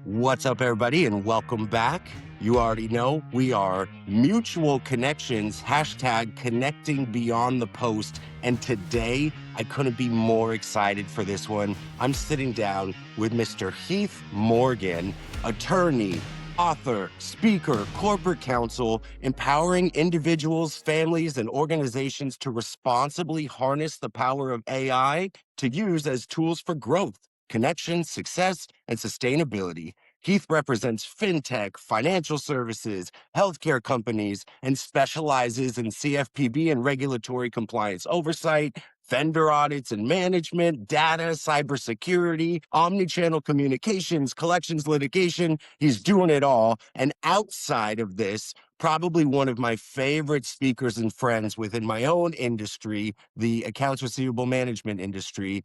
What's up, everybody, and welcome back. You already know we are Mutual Connections, hashtag connecting beyond the post. And today, I couldn't be more excited for this one. I'm sitting down with Mr. Heath Morgan, attorney, author, speaker, corporate counsel, empowering individuals, families, and organizations to responsibly harness the power of AI to use as tools for growth, connection, success, and sustainability. Heath represents fintech, financial services, healthcare companies, and specializes in CFPB and regulatory compliance oversight, vendor audits and management, data, cybersecurity, omnichannel communications, collections, litigation. He's doing it all. And outside of this, probably one of my favorite speakers and friends within my own industry, the accounts receivable management industry.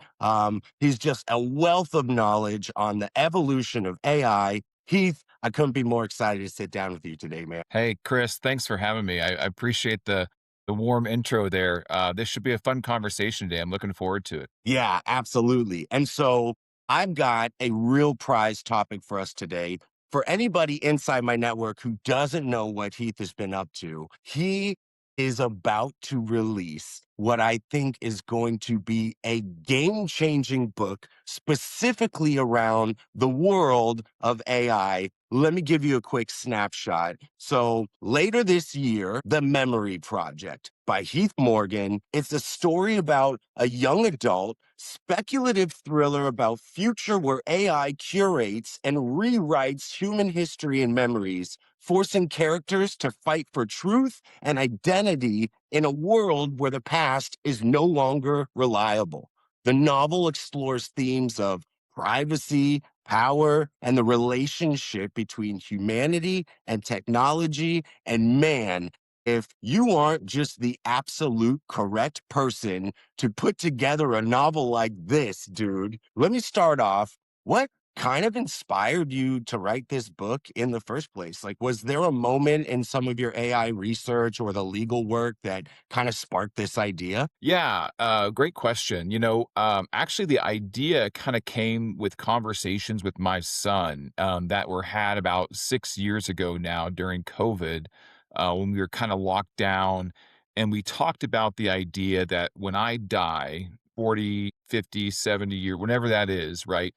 He's just a wealth of knowledge on the evolution of AI. Heath, I couldn't be more excited to sit down with you today, man. Hey, Chris, thanks for having me. I appreciate the warm intro there. This should be a fun conversation today. I'm looking forward to it. Yeah, absolutely. And so I've got a real prize topic for us today. For anybody inside my network who doesn't know what Heath has been up to, he is about to release what I think is going to be a game changing book specifically around the world of AI. Let me give you a quick snapshot. So later this year, The Memory Project by Heath Morgan. It's a story about a young adult speculative thriller about future where AI curates and rewrites human history and memories, forcing characters to fight for truth and identity in a world where the past is no longer reliable. The novel explores themes of privacy, power, and the relationship between humanity and technology. And man, if you aren't just the absolute correct person to put together a novel like this, dude, let me start off. What kind of inspired you to write this book in the first place? Like, was there a moment in some of your AI research or the legal work that kind of sparked this idea? Yeah, great question. Actually, the idea kind of came with conversations with my son that were had about 6 years ago now during COVID, when we were kind of locked down. And we talked about the idea that when I die, 40, 50, 70 years, whenever that is, right?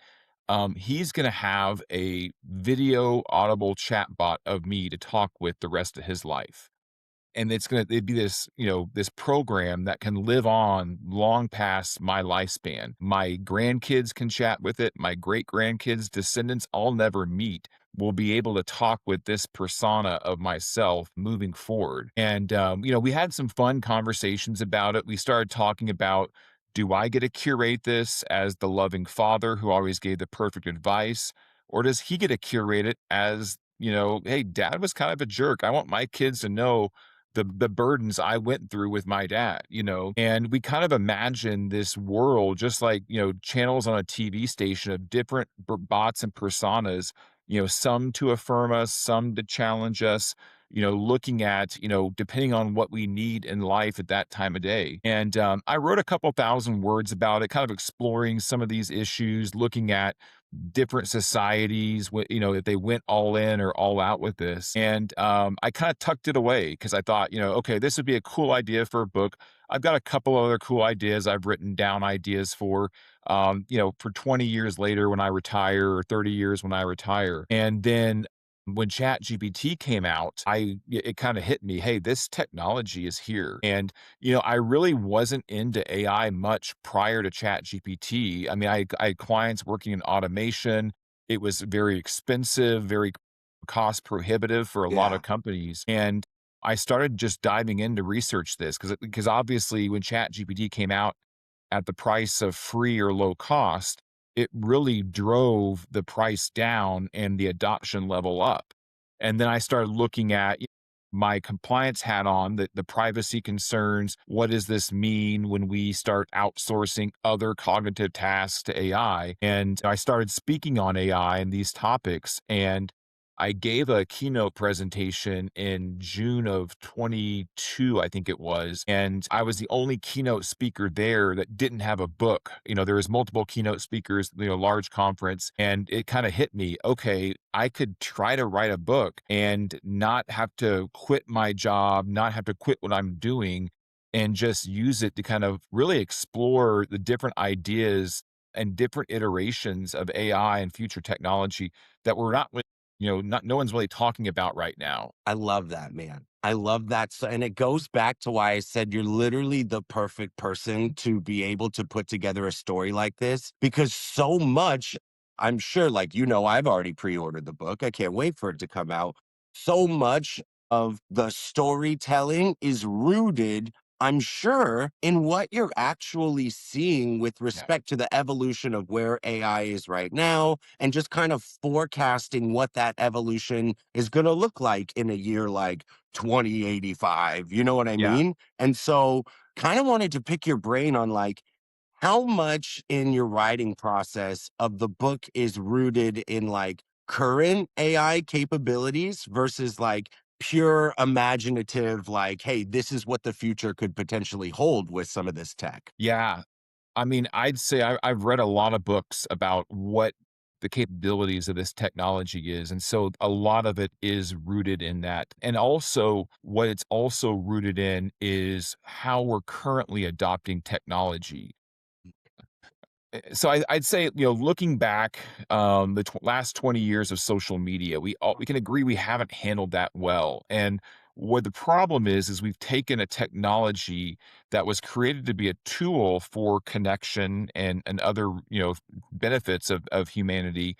He's going to have a video audible chatbot of me to talk with the rest of his life. And it'd be this, this program that can live on long past my lifespan. My grandkids can chat with it. My great grandkids, descendants, I'll never meet, will be able to talk with this persona of myself moving forward. And, we had some fun conversations about it. We started talking about, do I get to curate this as the loving father who always gave the perfect advice? Or does he get to curate it as, hey, dad was kind of a jerk. I want my kids to know the burdens I went through with my dad. And we kind of imagine this world just like, channels on a TV station of different bots and personas, some to affirm us, some to challenge us, looking at, depending on what we need in life at that time of day. And I wrote a couple thousand words about it, kind of exploring some of these issues, looking at different societies, if they went all in or all out with this. And I kind of tucked it away because I thought, okay, this would be a cool idea for a book. I've got a couple other cool ideas I've written down ideas for 20 years later when I retire or 30 years when I retire. And then when Chat GPT came out, it kind of hit me, hey, this technology is here. And I really wasn't into AI much prior to Chat GPT. I mean, I had clients working in automation. It was very expensive, very cost prohibitive for a lot Yeah. of companies. And I started just diving in to research this because obviously when Chat GPT came out at the price of free or low cost, it really drove the price down and the adoption level up. And then I started looking at my compliance hat on, the privacy concerns. What does this mean when we start outsourcing other cognitive tasks to AI? And I started speaking on AI and these topics. And I gave a keynote presentation in June of 22, I think it was, and I was the only keynote speaker there that didn't have a book. There was multiple keynote speakers, large conference, and it kind of hit me, okay, I could try to write a book and not have to quit my job, not have to quit what I'm doing, and just use it to kind of really explore the different ideas and different iterations of AI and future technology that we're not not no one's really talking about right now. I love that, man. I love that. So, and it goes back to why I said you're literally the perfect person to be able to put together a story like this because so much, I'm sure, like, I've already pre ordered the book. I can't wait for it to come out. So much of the storytelling is rooted, I'm sure, in what you're actually seeing with Yeah. respect to the evolution of where AI is right now and just kind of forecasting what that evolution is going to look like in a year like 2085. You know what I Yeah. mean? And so, kind of wanted to pick your brain on like how much in your writing process of the book is rooted in like current AI capabilities versus like pure imaginative, like, hey, this is what the future could potentially hold with some of this tech. Yeah. I mean, I'd say I've read a lot of books about what the capabilities of this technology is. And so a lot of it is rooted in that. And also, what it's also rooted in is how we're currently adopting technology. So I'd say, looking back, the last 20 years of social media, we can agree we haven't handled that well. And what the problem is we've taken a technology that was created to be a tool for connection and other benefits of humanity,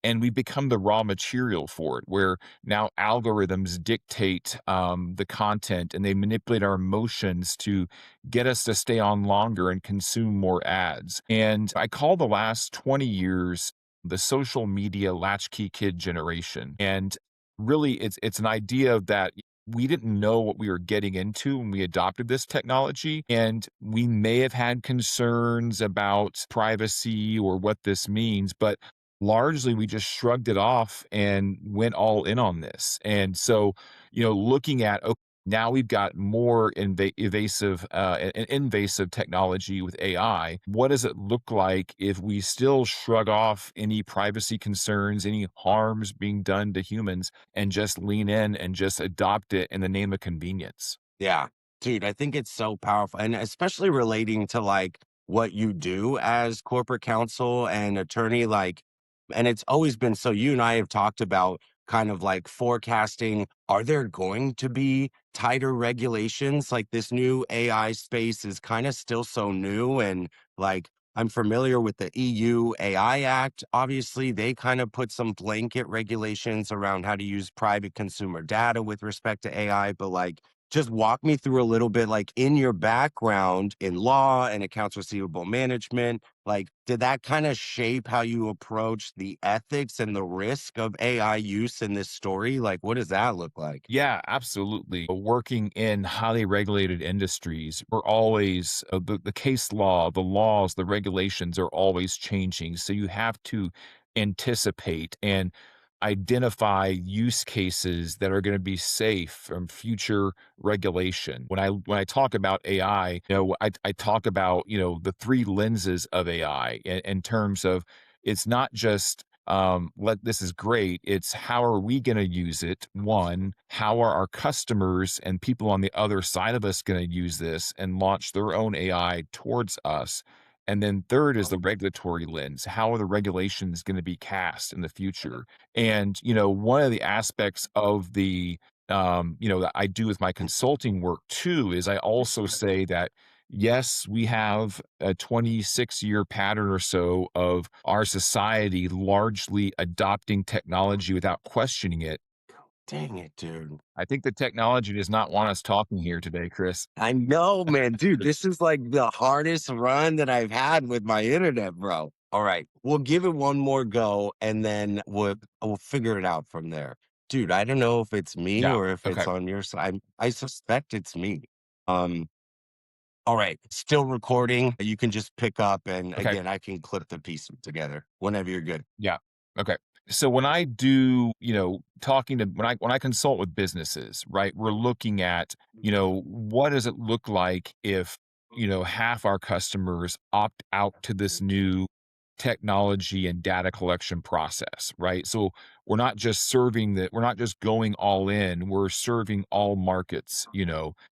and we become the raw material for it, where now algorithms dictate the content and they manipulate our emotions to get us to stay on longer and consume more ads. And I call the last 20 years the social media latchkey kid generation. And really, it's an idea that we didn't know what we were getting into when we adopted this technology. And we may have had concerns about privacy or what this means, but largely we just shrugged it off and went all in on this. And so, looking at, okay, now we've got more evasive and invasive technology with AI. What does it look like if we still shrug off any privacy concerns, any harms being done to humans, and just lean in and just adopt it in the name of convenience? Yeah. Dude, I think it's so powerful. And especially relating to like what you do as corporate counsel and attorney, like, and it's always been so you and I have talked about kind of like forecasting. Are there going to be tighter regulations? Like this new AI space is kind of still so new. And like, I'm familiar with the EU AI Act. Obviously, they kind of put some blanket regulations around how to use private consumer data with respect to AI. But like, just walk me through a little bit, like in your background in law and accounts receivable management, like did that kind of shape how you approach the ethics and the risk of AI use in this story? Like, what does that look like? Yeah, absolutely. Working in highly regulated industries, we're always the case law, the laws, the regulations are always changing. So you have to anticipate and identify use cases that are going to be safe from future regulation. When I talk about AI, I talk about the three lenses of AI in terms of it's not just let this is great. It's how are we going to use it? One, how are our customers and people on the other side of us going to use this and launch their own AI towards us? And then third is the regulatory lens. How are the regulations going to be cast in the future? And one of the aspects of the that I do with my consulting work too is I also say that yes, we have a 26-year pattern or so of our society largely adopting technology without questioning it. Dang it, dude. I think the technology does not want us talking here today, Chris. I know, man. Dude, this is like the hardest run that I've had with my internet, bro. All right. We'll give it one more go and then we'll figure it out from there. Dude, I don't know if it's me Yeah. or if Okay. it's on your side. I suspect it's me. Um, all right. Still recording. You can just pick up and Okay. again I can clip the piece together whenever you're good. Yeah. Okay. So when I do, talking to when I consult with businesses, right? We're looking at, what does it look like if, half our customers opt out to this new technology and data collection process, right? So we're not just going all in, we're serving all markets,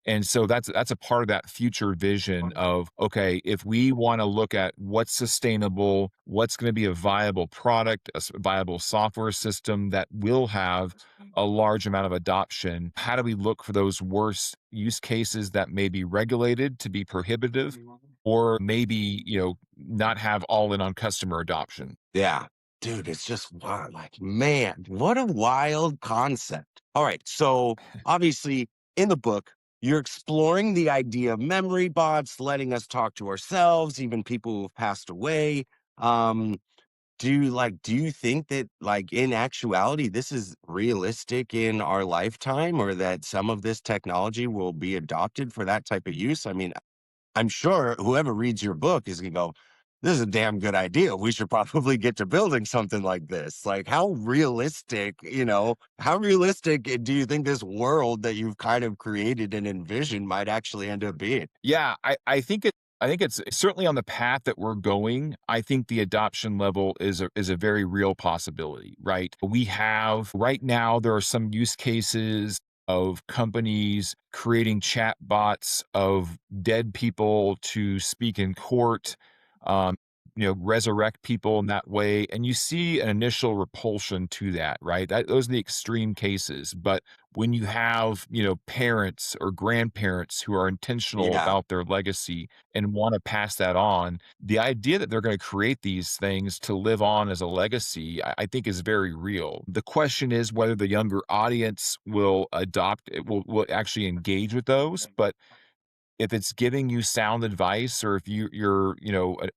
And so that's a part of that future vision of, okay, if we want to look at what's sustainable, what's going to be a viable product, viable software system that will have a large amount of adoption, how do we look for those worst use cases that may be regulated to be prohibitive, or maybe, not have all in on customer adoption? Yeah. Dude, it's just wild. Like, man, what a wild concept. All right. So, obviously, in the book, you're exploring the idea of memory bots, letting us talk to ourselves, even people who've passed away. Um, do you think that, like, in actuality, this is realistic in our lifetime, or that some of this technology will be adopted for that type of use? I mean, I'm sure whoever reads your book is gonna go, "This is a damn good idea. We should probably get to building something like this." Like, how realistic do you think this world that you've kind of created and envisioned might actually end up being? Yeah, I think it's certainly on the path that we're going. I think the adoption level is a very real possibility, right? We have right now there are some use cases of companies creating chat bots of dead people to speak in court, um, resurrect people in that way, and you see an initial repulsion to that, right? Those are the extreme cases, but when you have, parents or grandparents who are intentional Yeah, about their legacy and want to pass that on, the idea that they're going to create these things to live on as a legacy, I think is very real. The question is whether the younger audience will adopt it, will actually engage with those. But if it's giving you sound advice, or if you're,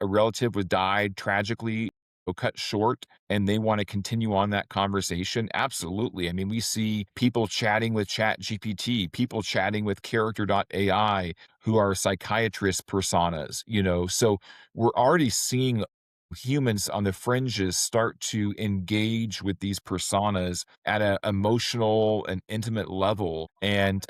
a relative was died tragically or cut short and they want to continue on that conversation, absolutely. I mean, we see people chatting with Chat GPT, people chatting with character.ai who are psychiatrist personas, So we're already seeing humans on the fringes start to engage with these personas at an emotional and intimate level. And,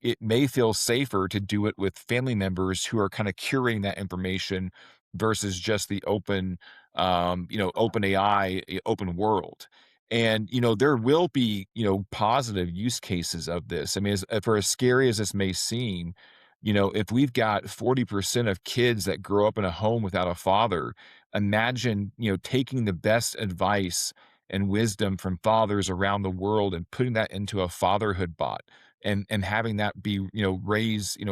it may feel safer to do it with family members who are kind of curating that information versus just the open AI, open world. And, there will be, positive use cases of this. I mean, for as scary as this may seem, if we've got 40% of kids that grow up in a home without a father, imagine, taking the best advice and wisdom from fathers around the world and putting that into a fatherhood bot and having that be,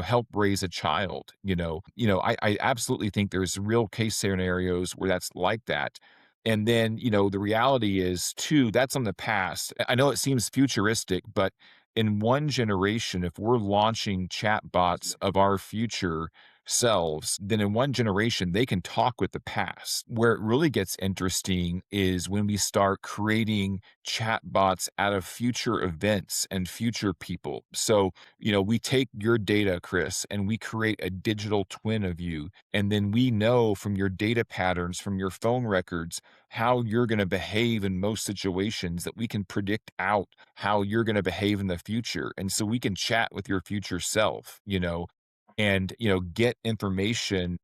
help raise a child. I absolutely think there's real case scenarios where that's like that. And then, the reality is too, that's on the past. I know it seems futuristic, but in one generation, if we're launching chatbots of our future selves, then in one generation, they can talk with the past. Where it really gets interesting is when we start creating chatbots out of future events and future people. So, we take your data, Chris, and we create a digital twin of you. And then we know from your data patterns, from your phone records, how you're going to behave in most situations, that we can predict out how you're going to behave in the future. And so we can chat with your future self, and, get information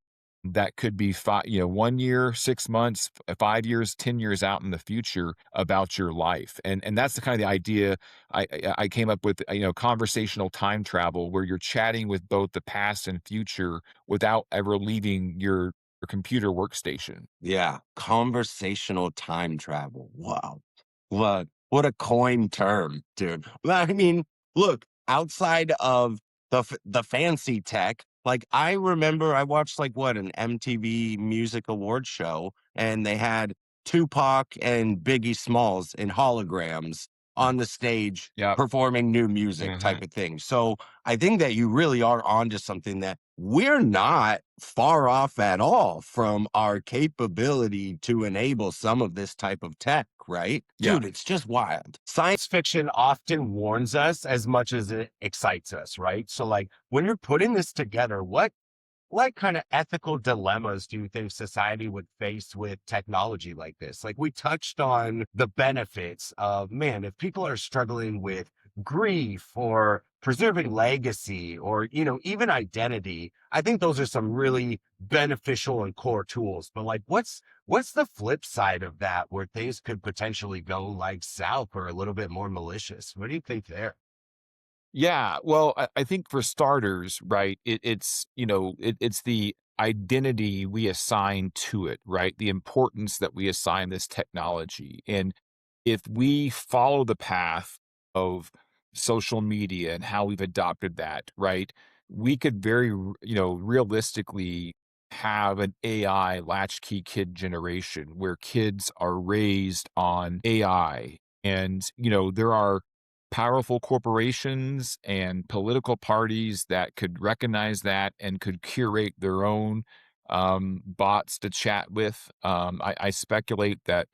that could be 1 year, 6 months, 5 years, 10 years out in the future about your life. And that's the kind of the idea I came up with, conversational time travel, where you're chatting with both the past and future without ever leaving your computer workstation. yeah. Conversational time travel. Wow. What a coin term, dude. Well, I mean, look, outside of the fancy tech, like, I remember I watched, like, what, an MTV Music Awards show, and they had Tupac and Biggie Smalls in holograms on the stage Yep. performing new music type Mhm. of thing. So I think that you really are onto something, that we're not far off at all from our capability to enable some of this type of tech, right? Yeah. Dude, it's just wild. Science fiction often warns us as much as it excites us, right? So, like, when you're putting this together, what what kind of ethical dilemmas do you think society would face with technology like this? Like we touched on the benefits of, man, if people are struggling with grief or preserving legacy or, even identity, I think those are some really beneficial and core tools. But like what's the flip side of that where things could potentially go like south or a little bit more malicious? What do you think there? Yeah, well, I think for starters, right, it's the identity we assign to it, right? The importance that we assign this technology. And if we follow the path of social media and how we've adopted that, right, we could realistically have an AI latchkey kid generation where kids are raised on AI. And, there are powerful corporations and political parties that could recognize that and could curate their own bots to chat with. I speculate that,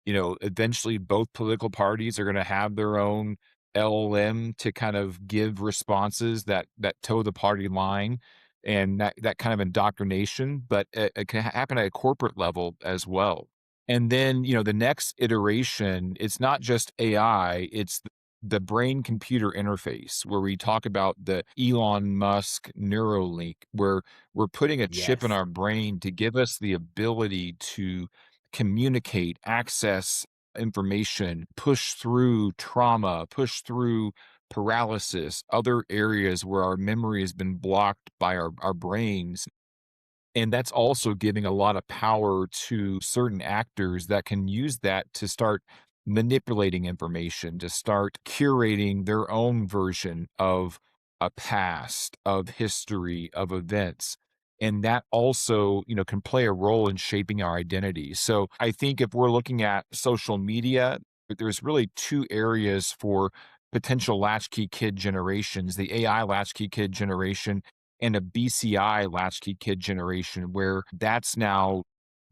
eventually both political parties are going to have their own LLM to kind of give responses that toe the party line, and that kind of indoctrination. But it can happen at a corporate level as well. And then, the next iteration, it's not just AI, it's the brain computer interface where we talk about the Elon Musk Neuralink, where we're putting a chip in Yes. our brain to give us the ability to communicate, access information, push through trauma, push through paralysis, other areas where our memory has been blocked by our brains. And that's also giving a lot of power to certain actors that can use that to start manipulating information, to start curating their own version of a past, of history, of events. And that also, can play a role in shaping our identity. So I think if we're looking at social media, there's really two areas for potential latchkey kid generations: the AI latchkey kid generation and a BCI latchkey kid generation, where that's now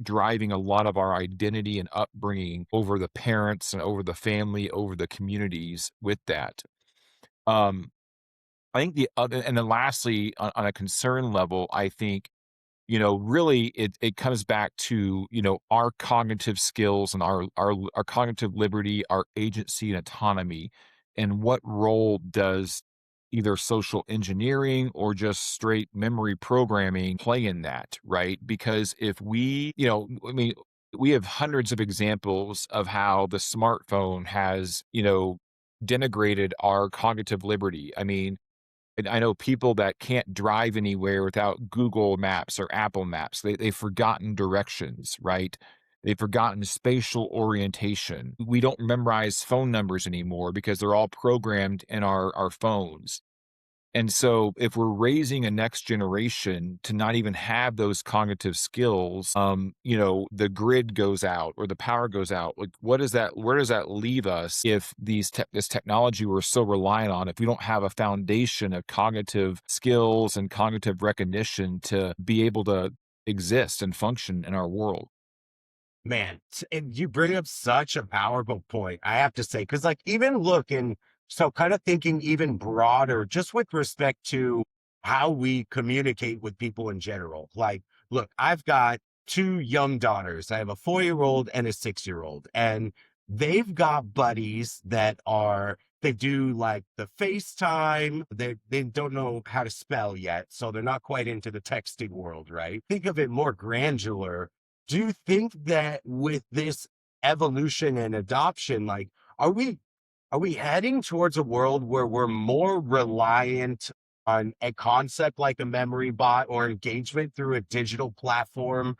driving a lot of our identity and upbringing over the parents and over the family, over the communities with that. Um, I think the other, and then lastly, on a concern level, I think, really it comes back to, our cognitive skills and our cognitive liberty, our agency and autonomy, and what role does either social engineering or just straight memory programming play in that, right? Because if we, I mean, we have hundreds of examples of how the smartphone has, denigrated our cognitive liberty. I mean, and I know people that can't drive anywhere without Google Maps or Apple Maps. They've forgotten directions, right? They've forgotten spatial orientation. We don't memorize phone numbers anymore because they're all programmed in our phones. And so if we're raising a next generation to not even have those cognitive skills, the grid goes out or the power goes out. Like where does that leave us if this technology we're so reliant on, if we don't have a foundation of cognitive skills and cognitive recognition to be able to exist and function in our world? Man, and you bring up such a powerful point, I have to say, because like even looking, so kind of thinking even broader, just with respect to how we communicate with people in general. Like, look, I've got two young daughters. I have a 4-year-old and a 6-year-old, and they've got buddies that are they do like the FaceTime. They don't know how to spell yet, so they're not quite into the texting world, right? Think of it more granular. Do you think that with this evolution and adoption, like, are we are we heading towards a world where we're more reliant on a concept like a memory bot or engagement through a digital platform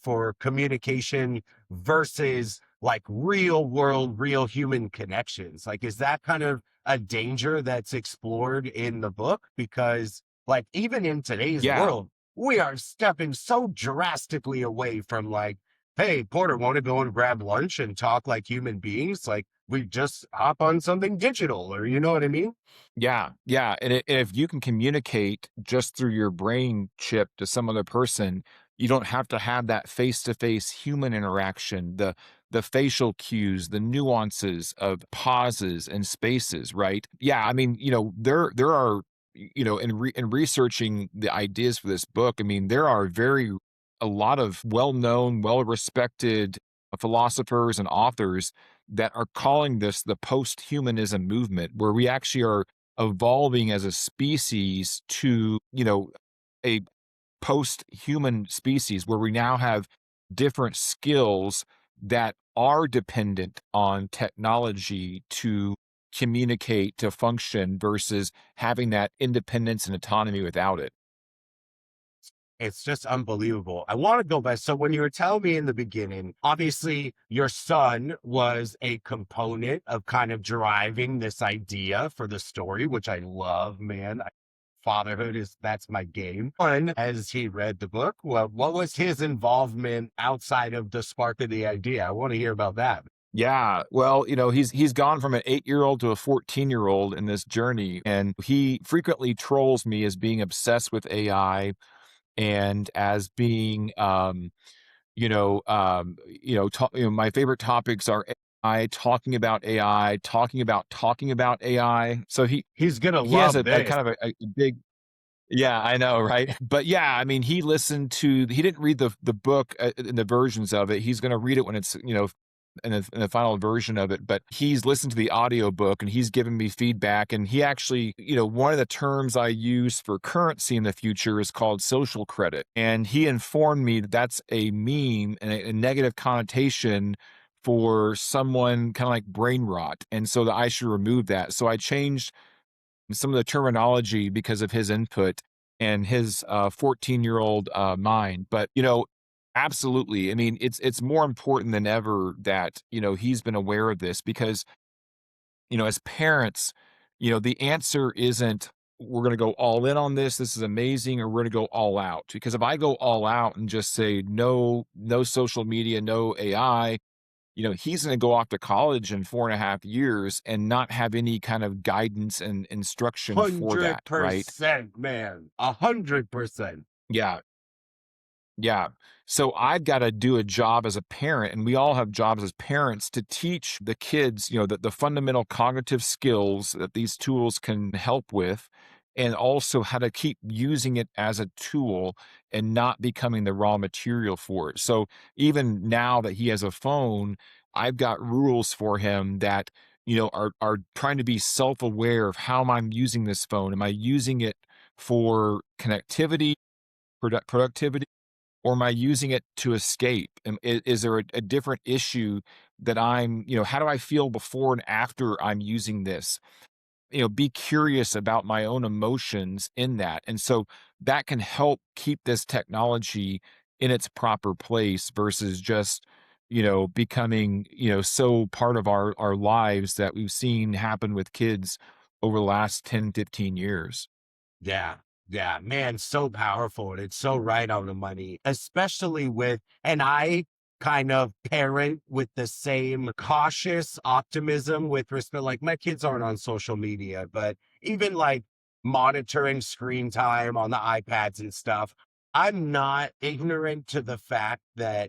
for communication versus like real world, real human connections? Like, is that kind of a danger that's explored in the book? Because, like, even in today's Yeah. world, we are stepping so drastically away from like, hey, Porter, want to go and grab lunch and talk like human beings? Like, we just hop on something digital, or you know what I mean? Yeah, yeah, and if you can communicate just through your brain chip to some other person, you don't have to have that face-to-face human interaction, the facial cues, the nuances of pauses and spaces, right? Yeah, I mean, there are in researching the ideas for this book, I mean, there are a lot of well-known, well-respected philosophers and authors that are calling this the post-humanism movement, where we actually are evolving as a species to, a post-human species where we now have different skills that are dependent on technology to communicate, to function, versus having that independence and autonomy without it. It's just unbelievable. I want to go back. So when you were telling me in the beginning, obviously your son was a component of kind of driving this idea for the story, which I love, man. Fatherhood is that's my game. One, as he read the book, well, what was his involvement outside of the spark of the idea? I want to hear about that. Yeah, well, he's gone from an 8-year-old to a 14-year-old in this journey, and he frequently trolls me as being obsessed with AI and as being, my favorite topics are AI, talking about AI. So He's gonna he has love a this. kind of a big. Yeah, I know, right? But yeah, I mean, he didn't read the book in the versions of it. He's going to read it when it's, in the final version of it, but he's listened to the audiobook and he's given me feedback. And he actually, one of the terms I use for currency in the future is called social credit. And he informed me that that's a meme and a negative connotation for someone kind of like brain rot. And so that I should remove that. So I changed some of the terminology because of his input and his 14-year-old mind. But absolutely. I mean, it's more important than ever that he's been aware of this because as parents, the answer isn't we're going to go all in on this. This is amazing, or we're going to go all out. Because if I go all out and just say no, no social media, no AI, he's going to go off to college in 4.5 years and not have any kind of guidance and instruction for hundred that, right? percent, man. 100%. Yeah. Yeah. So I've got to do a job as a parent, and we all have jobs as parents to teach the kids, the fundamental cognitive skills that these tools can help with, and also how to keep using it as a tool and not becoming the raw material for it. So even now that he has a phone, I've got rules for him that, are trying to be self-aware of how am I using this phone? Am I using it for connectivity, productivity? Or am I using it to escape? Is there a different issue that how do I feel before and after I'm using this? Be curious about my own emotions in that. And so that can help keep this technology in its proper place versus just, becoming, so part of our lives that we've seen happen with kids over the last 10, 15 years. Yeah. Yeah, man, so powerful. And it's so right on the money, especially and I kind of parent with the same cautious optimism with respect. Like, my kids aren't on social media, but even like monitoring screen time on the iPads and stuff, I'm not ignorant to the fact that,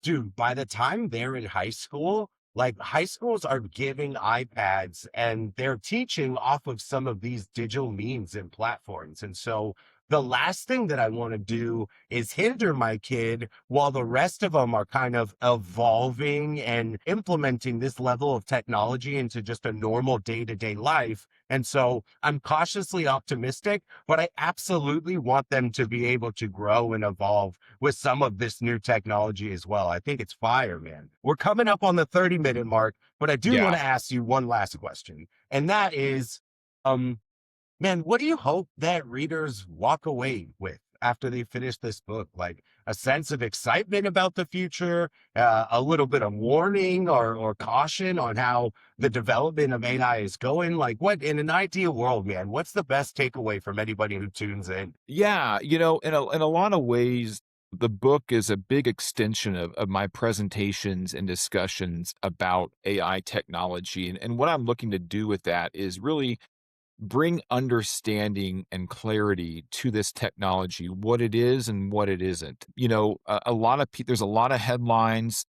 dude, by the time they're in high school, like, high schools are giving iPads and they're teaching off of some of these digital means and platforms. And so the last thing that I want to do is hinder my kid while the rest of them are kind of evolving and implementing this level of technology into just a normal day to day life. And so I'm cautiously optimistic, but I absolutely want them to be able to grow and evolve with some of this new technology as well. I think it's fire, man. We're coming up on the 30-minute mark, but I do want Yeah. to ask you one last question. And that is, um, man, what do you hope that readers walk away with after they finish this book? Like, a sense of excitement about the future, a little bit of warning or caution on how the development of AI is going? Like, what in an ideal world, man, what's the best takeaway from anybody who tunes in? Yeah, in a lot of ways, the book is a big extension of my presentations and discussions about AI technology. And what I'm looking to do with that is really bring understanding and clarity to this technology, what it is and what it isn't. A lot of there's a lot of headlines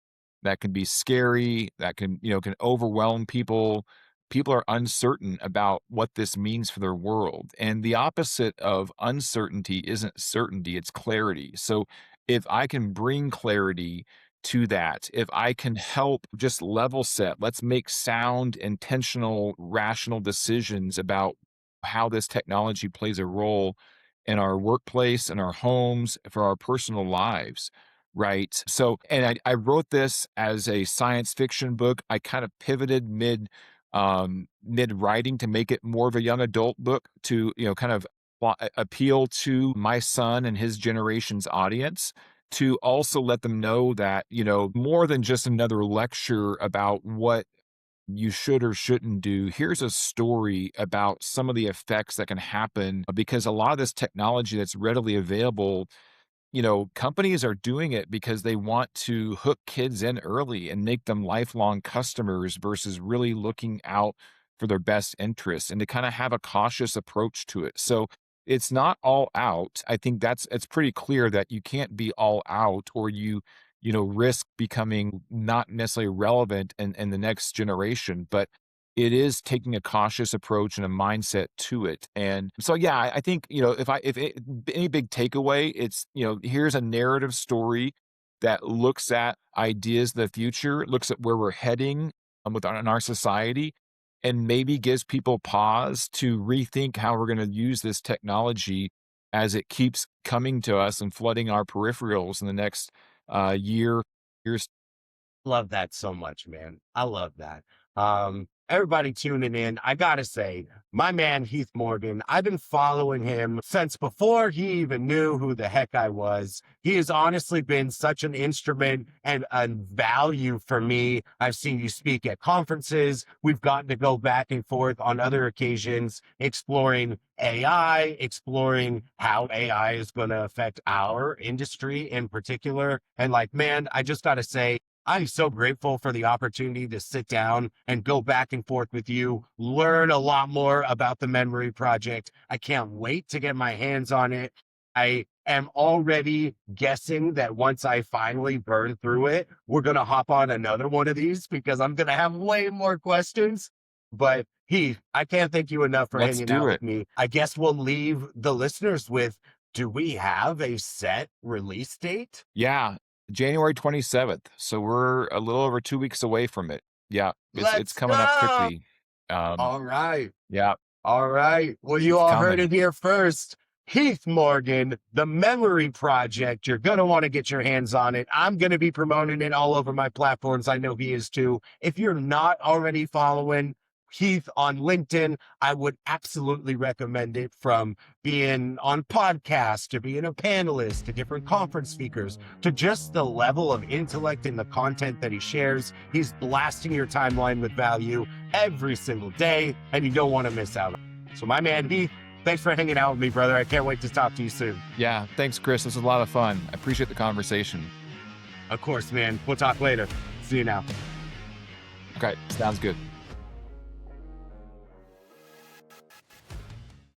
that can be scary, that can overwhelm people. people are uncertain about what this means for their world. And the opposite of uncertainty isn't certainty, it's clarity. So if I can bring clarity to that, if I can help just level set, let's make sound, intentional, rational decisions about how this technology plays a role in our workplace, in our homes, for our personal lives. Right. So, and I wrote this as a science fiction book. I kind of pivoted mid writing to make it more of a young adult book to, kind of appeal to my son and his generation's audience, to also let them know that, more than just another lecture about what you should or shouldn't do. Here's a story about some of the effects that can happen because a lot of this technology that's readily available, companies are doing it because they want to hook kids in early and make them lifelong customers versus really looking out for their best interests and to kind of have a cautious approach to it. So it's not all out. I think it's pretty clear that you can't be all out or risk becoming not necessarily relevant in the next generation, but it is taking a cautious approach and a mindset to it. And so, yeah, I think, any big takeaway, it's, here's a narrative story that looks at ideas of the future, looks at where we're heading in our society, and maybe gives people pause to rethink how we're going to use this technology as it keeps coming to us and flooding our peripherals in the next years. Love that so much, man. I love that. Everybody tuning in, I gotta say, my man Heath Morgan, I've been following him since before he even knew who the heck I was. He has honestly been such an instrument and a value for me. I've seen you speak at conferences. We've gotten to go back and forth on other occasions, exploring AI, exploring how AI is going to affect our industry in particular. And like, man, I just gotta say, I'm so grateful for the opportunity to sit down and go back and forth with you, learn a lot more about the Memory Project. I can't wait to get my hands on it. I am already guessing that once I finally burn through it, we're going to hop on another one of these because I'm going to have way more questions. But Heath, I can't thank you enough for Let's hanging do out it. with me. I guess we'll leave the listeners with, do we have a set release date? Yeah, January 27th. So we're a little over 2 weeks away from it. Yeah, it's Let's coming up go. quickly. Um, All right. yeah, All right. Well, you it's all heard coming. it here first. Heath Morgan, the Memory Project. You're going to want to get your hands on it. I'm going to be promoting it all over my platforms. I know he is too. If you're not already following Heath on LinkedIn, I would absolutely recommend it, from being on podcasts to being a panelist to different conference speakers to just the level of intellect in the content that he shares. He's blasting your timeline with value every single day, and you don't want to miss out. So my man Heath, thanks for hanging out with me, brother. I can't wait to talk to you soon. Yeah, thanks, Chris. This was a lot of fun. I appreciate the conversation. Of course, man. We'll talk later. See you now. Okay, sounds good.